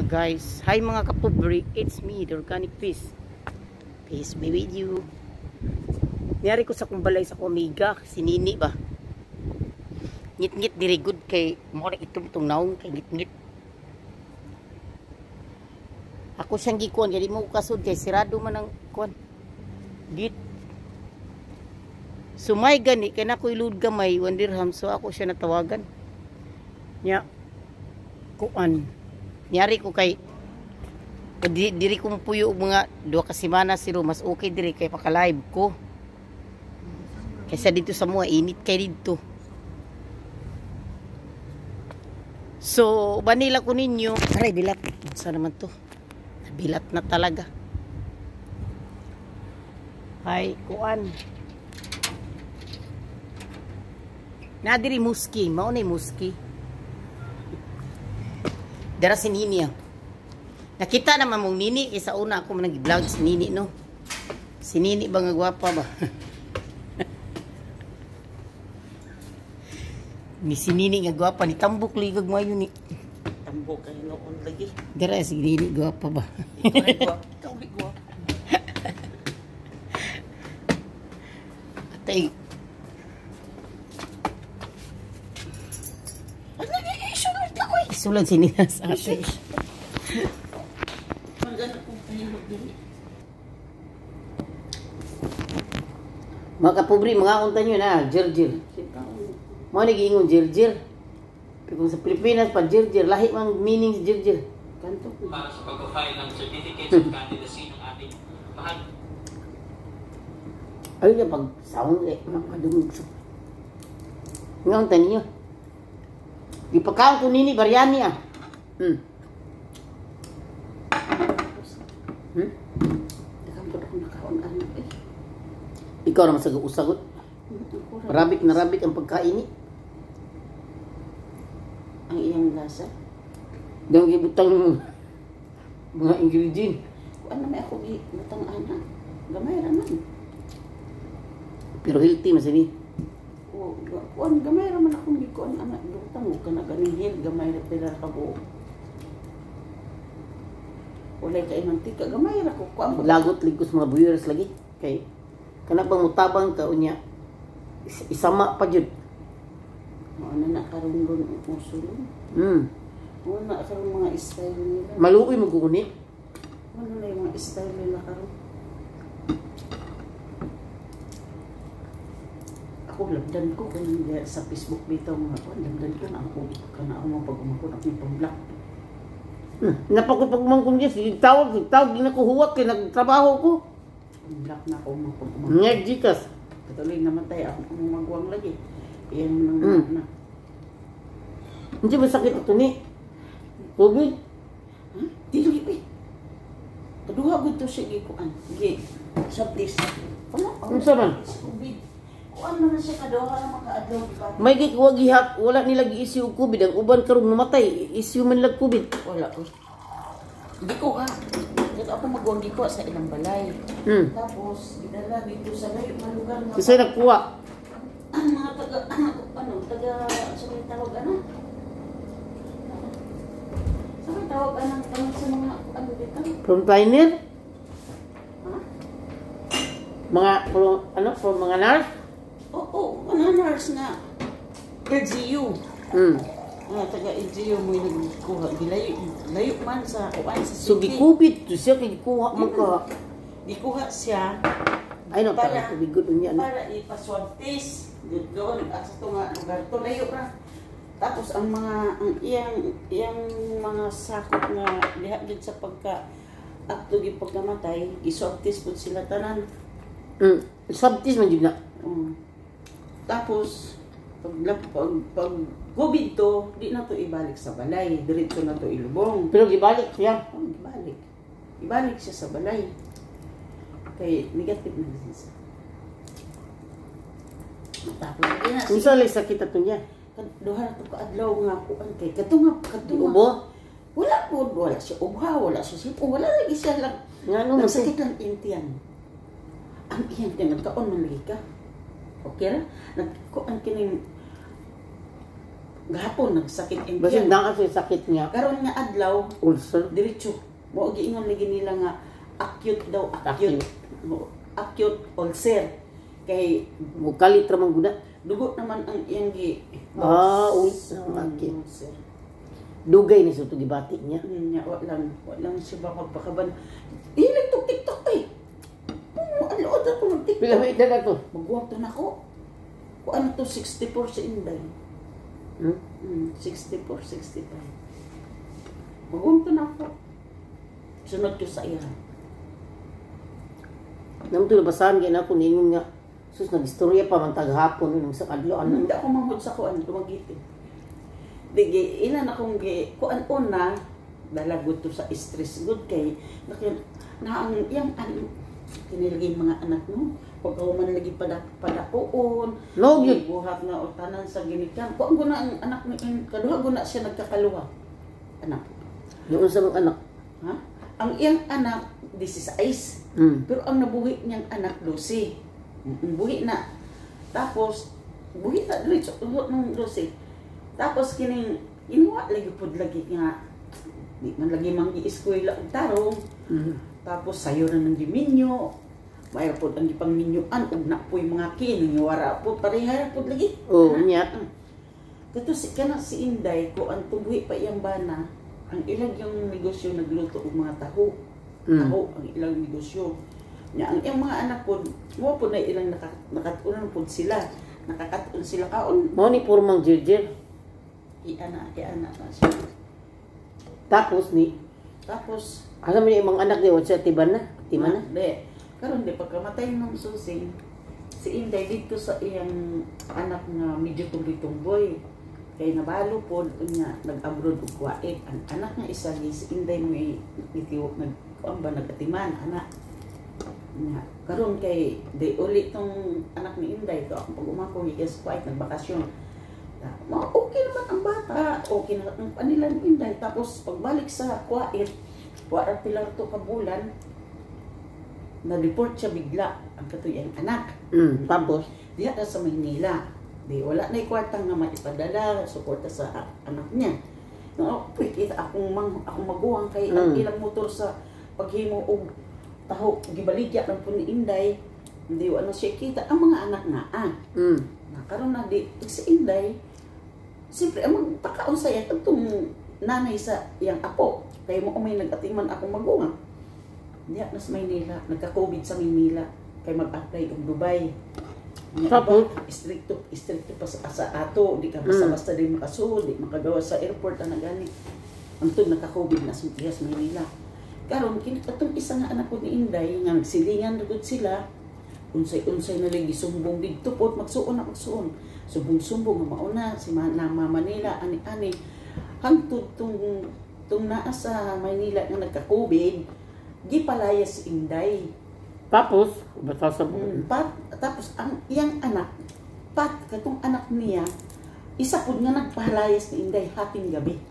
mga guys. Hi mga kapubri. It's me, the Organic Peace. Peace be with you. Niyari ko sa kumbalay sa Omega. Sinini ba? Ngit-ngit diri good kay mora itong naong kay ngit-ngit. Ako siyang gikuan. Kaya di mo kasod kay sirado man ang kuan. Git. Sumay gani. Kaya na ko ilud gamay. 1 dirham. So ako siya natawagan. Nya. Kuan. Nyari ko kay diri kong puyo mga 2 ka semana siro mas okay diri kay paka-live ko. Kaysa dito sa mga init kay dito. So, banila ko ninyo. Aray, bilat. Saan naman to? Bilat na talaga. Ay, kuan. Nadiri muski. Maunay muski. Dara si Nini ah. Nakita naman mong Nini kaysa una ako nag-vlog si Nini no. Si Nini ba nga gwapa ba? Ni si Nini nga gwapa ni tambok ligag mo yun ni. Tambok kay noon lagi. Dara si Nini gwapa ba? Ikaw di gwapa. Atay. Isulat sini sa ate. Mga kapubri, mga unta nyo na, jirjir. Mga nag-iingon jirjir. Kung sa Pilipinas pa, jirjir. Lahi mang meaning sa jirjir. Kanto. Para sa pag-file ng certificates of candidacy ng ating mahal. Ayun na, pag sound eh, makadungog sa. Nga unta niyo. Ipakaon ko nini, Baryani ah. Nakampod ako nakaon-ano eh. Ikaw naman sagot-sagot. Rabik na rabik ang pagkain ni. Ang iyang lasa. Dahil gibutang mga ingredient. Kuan na may ako gibutang ana. Gamay raman. Pero healthy mas ini. Kuan gamay raman akong gikuan ana. Butang mo ka na ganihil. Gamay na pila ka buo. Walay ka mantika. Gamay ra ko. Kuan Lagot ligos mga viewers lagi. Kay kana bang mutabang ka unya. Isama pa jud. Ano na karon ron usulon. Ano na karon mga style nila. Maluoy mo guni. Ano na yung mga style nila karon. Ako labdan ko kanang sa Facebook bitaw mga kuan labdan ko na ako kana ang pag-umakon ako ng pang-block. Napakupag man kung yes, tawag di na ko huwag kay nagtrabaho ko. Block na ako mga pag-umakon. Nga jikas. Katuloy namatay ako kung magwang lagi. Iyan nang na. Hindi ba sakit ito ni? COVID? Dili pa. Kaduha gud to siya gikuan. Gi sablis. Unsa man? COVID. Kuan man siya kaduha ra makaadlaw di ba? May gikuwag gihap, wala nila gi-issue og COVID. Ang uban karong namatay, issue man lag COVID. Wala ko. Di ko ha. Dito ako magwang di ko sa ilang balay. Tapos gidala dito sa layo nga lugar nga. Kasi nagkuha. Ang mga taga sa may tawag ano? Sa may tawag anang tawag sa mga ano dito? Frontliner? Ha? From mga nurse? Oo, mga nurse nga. LGU. Taga LGU mo yung nagkuha. Layo man sa kuan sa So, city. gi-COVID to siya, kaya gikuha mo ka. Gikuha siya. Ay, no, para kubigod niya. Para ipaswab test. Doon, at sa nga lugar to, layo ra. Tapos ang iyang mga sakot na diha din sa pagka-akto di pagkamatay, iswab test po sila tanan. Sabtis man yun na. Tapos, pag COVID to, di na to ibalik sa balay. Diretso na to ilubong. Pero gibalik siya. Ibalik. Ibalik siya sa balay. Kaya negative na siya. Tapos, di na. Kung saan lang sakit ato niya? Duha na to kaadlaw nga kuan kay katunga. Ubo? Wala po. Wala siya ubha. Wala siya sipo. Wala lagi siya lang. Nga no, Nagsakit lang intiyan. Ang iyan ka nagkaon man lagi ka. Okay ra? Nagkuan kining gahapon nagsakit ang Basta tiyan. naa sa sakit niya. Karon nga adlaw, Ulcer. diretso. Mo giingon lagi nila nga acute daw, acute. Acute ulcer. Kay Mukalit ra man guna. dugo naman ang iyang ulcer. ulcer. Dugay ni sa gibati niya. Nya walang siya ba magpakaban. Ilang TikTok eh. Alood ako ng TikTok. Pila may edad to? Magwag to na ko. Kung ano to, 64 sa Inday. 64, 65. Magwag to na ko. Sunod ko sa iya. Nang to nabasahan gyud ako ningon nga sus nagistorya pa man taghapon nung sa kadlawon. Hindi ako manghod sa kuan, dumagiti. Digi, ilan akong kuan una, dalagod to sa stress good kay, na ang iyang kinilagay mga anak mo, pag ako man lagi padapoon, No, yun. buhat na o tanan sa ginikan. Kung guna ang anak ni kaduha guna siya nagkakaluwa. Anak. Yung sa mga anak. Ha? Ang iyang anak, 16. Pero ang nabuhi niyang anak, 12. Buhi na. Tapos, buhi na, diretso, ng 12. Tapos, kining, inuwa lagi pod lagi nga, di man lagi mangi-eskwela ang tarong. Tapos, sayo na ng diminyo. Mayroon po ang ipang minyuan, ug na po yung mga kinangiwara po, parehara po lagi. Oo, niya. Kato si Inday, ko ang tubuhi pa iyang bana, ang ilang yung negosyo nagluto og mga taho. Taho ang ilang negosyo. Nya ang iyang mga anak po, mo po na ilang nakatunan po sila. Nakakatunan sila kaon. Mao ni pormang jirjir. Iana na siya. Tapos ni Tapos, asa man yung mga anak ni sa tiban na? Timan na? De, karon di pagkamatay ng susing, si Inday dito sa iyang anak nga medyo tumboy-tumboy. Kay nabalo po niya nag-abroad og kuwait. Ang anak nga isa si Inday mo itiwok nagatiman anak. Nya karon kay di uli tong anak ni Inday to akong pag-umako gikas kuwait nagbakasyon. Okay naman ang bata, okay na ang kanila ni Inday. Tapos pagbalik sa kuwait, wala pilar to ka bulan, na-report siya bigla ang katuyang anak. Tapos Diya na sa Maynila. Di wala na ikwartang nga maipadala, suporta sa anak niya. No, kita akong maguwang kay ang ilang motor sa paghimo og taho gibaligya lang po ni Inday. Hindi wala siya kita ang mga anak nga. Nakaroon na di si Inday. Siyempre, ang magpakaon saya itong nanay sa iyang apo. Kaya mo may nag-atiman akong maguwang. Diya na sa Maynila, nagka-COVID sa Maynila. Kaya mag-apply ng Dubai. Tapos? Istrikto pa sa ato. Di ka basta-basta din makasul, di makagawa sa airport na gani. Antod nagka-COVID na sa Maynila. Karon itong isa nga anak ko ni Inday, nga nagsilingan na sila, unsay-unsay na lagi sumbong dito po, magsuon. Sumbong-sumbong, mauna, si Mama Manila, ani-ani. Hangtod tong naa sa Maynila nga nagka-COVID, gipalayas si Inday. tapos batasan mo. Tapos ang iyang anak, katong anak niya, isa po nga nagpalayas ni Inday hating gabi.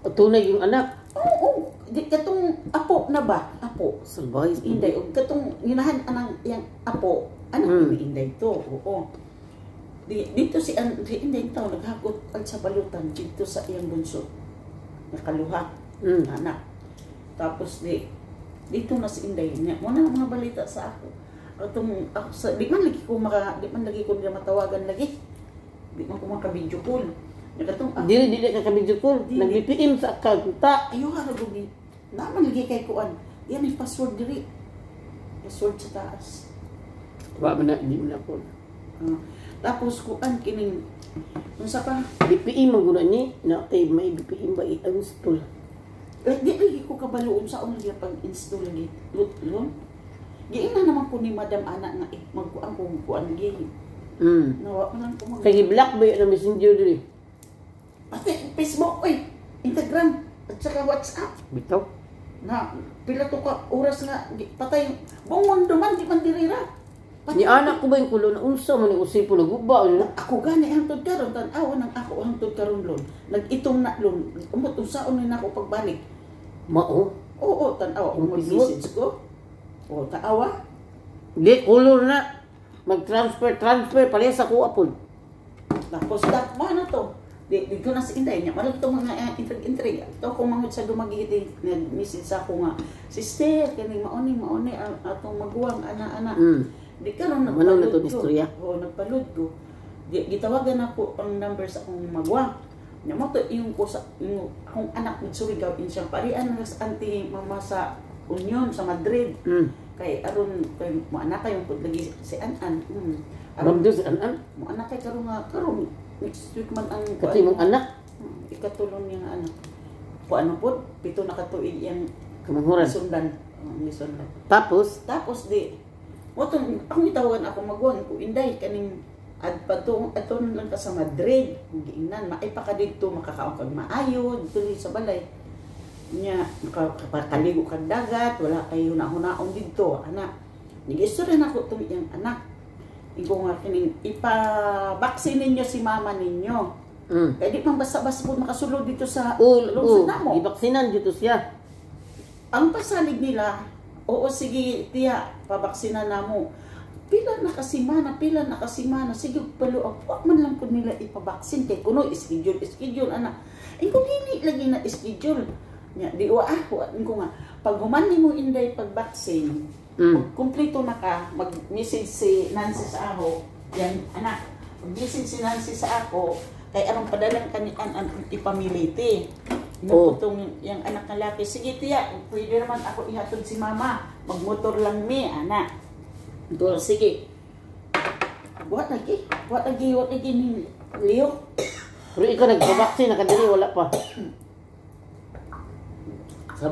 Tunay yung anak. Oo, katong apo na ba? Apo. Sabay. Inday, o katong ginahan anang iyang apo, anak ni Inday to. Oo. Dito si Inday to, naghakot sa balutan dito sa iyang bunso. Nakaluha. Anak. Tapos dito na si Inday. Muna mga balita sa ako. Di man lagi ko matawagan lagi. Di man ko maka-video call. Dili ka kabidyo ko. Nag-BPM sa account ta. Ayaw nga nagugi. Naman lagi kay kuan. Yan ay password diri. Password sa taas. Wa man na di mo na ko. Tapos kuan kining unsa pa? BPM mo guna ni na kay may BPM ba i-install. Di lagi ko kabaloon sa uno pag install ni Lutron. Giingnan naman ko ni Madam Ana nga magkuan kung kuan gi. Nawa man ko mag. Kay block ba yung na messenger diri? Pati Facebook Instagram at saka WhatsApp. Bitaw. Na pila to ka oras nga patay. Buong mundo man di man dirira. Ni anak ko ba yung kulo na unsa man yung usipo naguba no? Ako gani hangtod karon tan-aw nang ako hangtod karon lon. Nag-itong na lon. Umot unsaon ni nako pagbalik. Mao. Oo, tan-aw ako mag-message ko. O taawa. Di color na. Mag-transfer pareha sa kuha po. Tapos mo na to. Di ko na sa inday niya. Malag ito mga intrig-intrig. Ito kung mga sa dumagiti, nag-message ako nga, Sister, kani mauni, atong maguwang, ana-ana. Di ka rin Manong na nagpalod to ko. istorya? Oo, nagpalod ko. Gitawagan ako ang number sa akong maguwang. Nya mo to yung ko sa yung akong anak ni Surigao in siyang parian nga sa anti mama sa Union sa Madrid. Kay aron kay mo anak kay pud lagi si Anan. Ramdos anan. Mo anak kay karon next week man ang Kati mong anak. ikatulong niya nga anak. Ano po, 7 na katuig yang Kamanghuran. sundan. Sundan. Tapos, Tapos mo to akong gitawagan ako magwang ko inday kaning adto lang ka sa Madrid. Giingnan maay pa ka didto makakaon kag maayo dito sa balay. Nya makakaligo kag dagat, wala kayo hunahon didto, anak. Nigi-istorya na ko tong iyang anak. Ingo nga kining ipa-vaccine ninyo si mama ninyo. Kaya di pang basta-basta po makasulod dito sa lungsod namo. gibaksinan dito siya. Ang pasalig nila, oo sige tiya, pabaksinan namo. Pila na kasimana, sige palo, wag man lang po nila ipabaksin kay kuno schedule anak. Kung hindi lagi na schedule, nya di wa ko nga pag human nimo inday pagbaksin, kumpleto na ka, mag-message si Nancy sa ako, yan anak, mag-message si Nancy sa ako, kay anong padalang kanian ang ipamiliti. Inutong yung anak na laki, sige tiya, pwede naman ako ihatod si mama, magmotor lang mi, anak. Ito, sige. Buat lagi ni Leo. Pero ikaw nagpabaksin, nakadiri, wala pa. Sa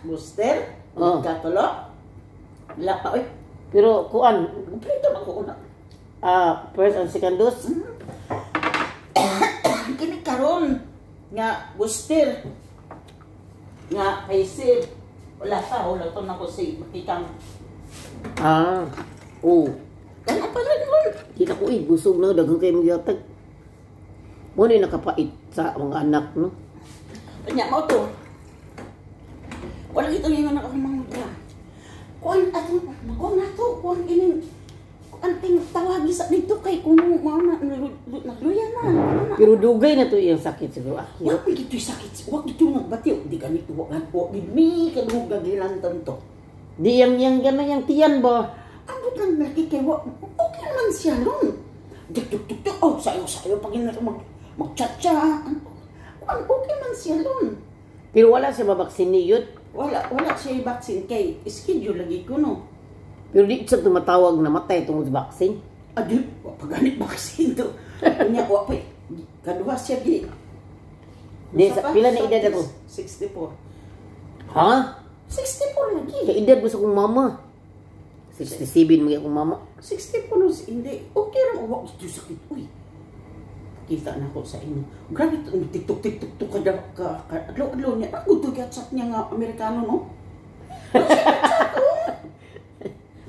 booster, katalo. Wala pa, oy. Pero kuan, Kumplito na ko una. first and second dose, Kini karon nga booster nga Pfizer. Wala to na ko si makitang. Kana pa rin mo. Kita ko busog na, daghang kayo magyatag. Muna yung nakapait sa mga anak, no? Kanya mo to. Wala ito yung anak akong mga mga. Kuan atong magong na to. Kuan ining anting tawagi sa dito kay kung mga nagluya na. Pero dugay na to yung sakit siguro. Wag gito'y sakit. Wag gito'y magbatiw. Di ganito. Wag gidmi. Kanong gagilantan to. Di yang gano'n yung tiyan ba? Ano lang nakikaiwa? Okay naman siya nun. Tuk-tuk-tuk-tuk. Oh, sayo. Pag mag-chat-chat. Kuan, okay man siya nun. Pero wala siya mabaksin ni yun. Wala siya yung vaccine kay schedule lagi ko no. Pero di siya tumatawag na matay tungkol sa vaccine. Adi, pagganit vaccine to. Kanya, wapay. Kaduha siya gi. Di, pila na edad ako? 64. Ha? 64 lagi. Kaya edad mo sa kong mama. 67 mga akong mama. 64 no, hindi. Okay lang. Wag ito sakit. Uy. Kita na ko sa inyo. Grabe ito. Tiktok kada adlaw niya. Ako ito chat niya nga Amerikano no. Chat oh.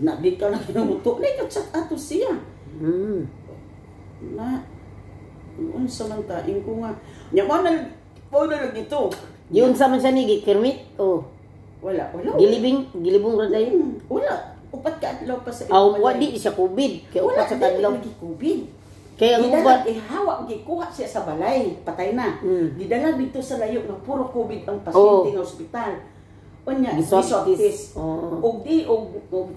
Di ka na kinamuto. Chat ato siya. Na. Unsa man ta. Ko nga. Nyaman na lang ito. Yun sa man siya ni Kermit? Oh. Wala. Gilibong raday? Wala. Upat ka adlaw pa sa Wadi siya COVID. Kaya upat sa kadlaw. Wala, COVID. Kaya ang Gidala, ubat. hawak, gikuha siya sa balay. Patay na. Gidala dito sa layo na puro COVID ang pasyente ng ospital. O niya, Giswab test. Og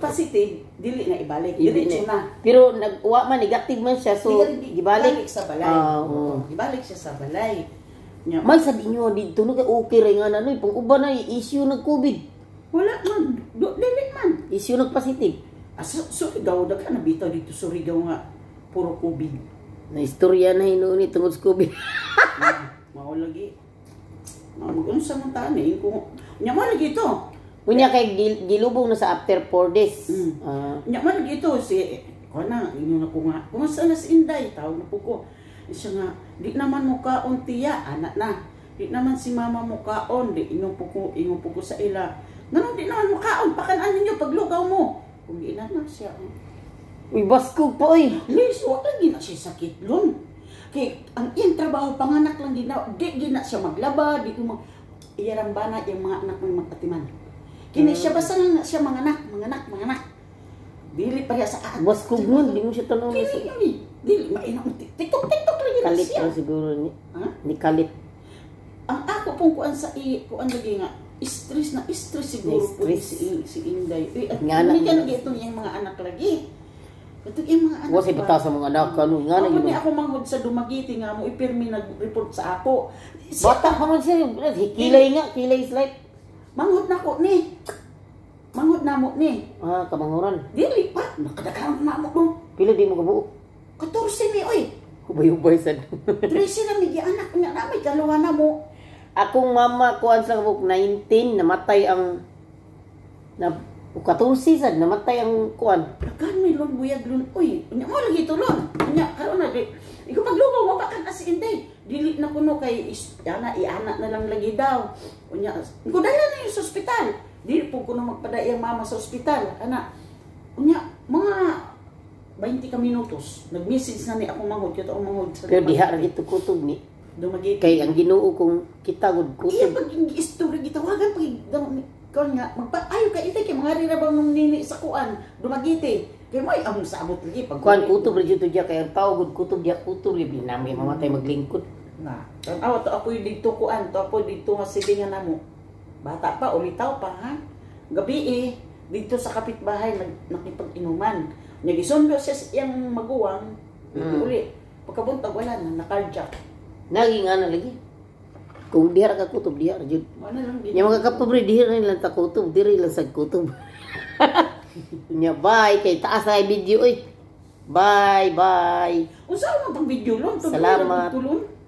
positive, dili na ibalik. Diretso na. Pero nag-uwa man, negative man siya. So, Ibalik gibalik. sa balay. Ibalik siya sa balay. May sabi nyo, dito na okay rin nga na, pang uba na, issue nag-COVID. Wala man. Dili man. Issue nag-positive. Surigao, ka nabitaw dito Surigao nga. Puro COVID. Na-istorya na hinuon ni tungod sa COVID. Mao lagi. Mag-ano sa mga tani. Nyaman lagi ito. Unya kay gilubong na sa after 4 days. Nyaman lagi ito. Inyo na ko nga. Kumusta na si Inday? Tawag na po ko. Siya nga, di naman mo kaon tiya. Anak na. Di naman si mama mo kaon. Di inyo po ko sa ila. Ganun di naman mo kaon. Pakanaan ninyo paglugaw mo. Kung di na siya. Uy, baskog pa oy. Liz, wala lagi na siya sakit lon. Kay ang iyang trabaho, panganak lang di na siya maglaba, di ko iyarambana yung mga anak ng magkatiman. Kini siya basta lang siya mga anak. Dili pa sa Baskog nun, di mo siya tanong. Dili, mainang tiktok lagi na. Nikalit siya. na siguro ni. Ha? Nikalit. Ang ako pong kuan sa kuan lagi nga stress siguro po Na-stress. si Inday. At Nga na- hindi ka lagi itong iyang mga anak lagi. Itong iyang mga anak. Wa say bata sa mga anak kanu nga na Ako yun. ni ako manghod sa Dumagiti nga mo ipirmi nag-report sa ako. Bata pa man siya, kilay nga, kilay is like Manghod na ko ni. Manghod na mo ni. kamanguran. Dili pa nakadaghan na mo do. Pila di mo kabuo. 14 ni oy. Ubay-ubay sad. 13 na migi anak nga na may kaluha na mo. Akong mama kuan sa kabuk 19 namatay ang na 14 sad namatay ang kuan. Dagan may lon buyag lon oy. Unya mo lagi tulon. Unya karon na di. Ikaw paglugaw mo bakit as Inday. Dili na kuno kay yana ianak na lang lagi daw. Unya ko dala na yung sa ospital. Dili po kuno magpaday ang mama sa ospital. Ana. Unya mga 20 ka minutos. Nag-message na ni ako manghod kito ang manghod sa Pero diha ra gito kutob ni. Dumagiti. Kay ang Ginoo kung kita gud Iya kutob. pag istorya gitawagan pag kon nga magpaayo ka ite kay mga rira bang nung nini sa kuan Dumagiti. Kay mo ay among sabot lagi pag Kuan kutob ra gito diya kay ang tao gud kutob diya kutob libi nami mamatay maglingkod. na. Awa to ako dito kuan, to ako dito nga silingan namo. Bata pa ulitaw pa ha. Gabi dito sa kapitbahay nakipag-inuman. Nya gisundo siya yang maguwang uli. Pagkabuntag wala na nakardiak. Naging ana lagi. Kung diha ra ka kutob diha ra jud. Ano lang Nya mga kapobre diha ra lang ta kutob, diri lang sa kutob. Nya bye kay taas na video oy. Bye bye. Unsa man pang video lon? Salamat. Tulon.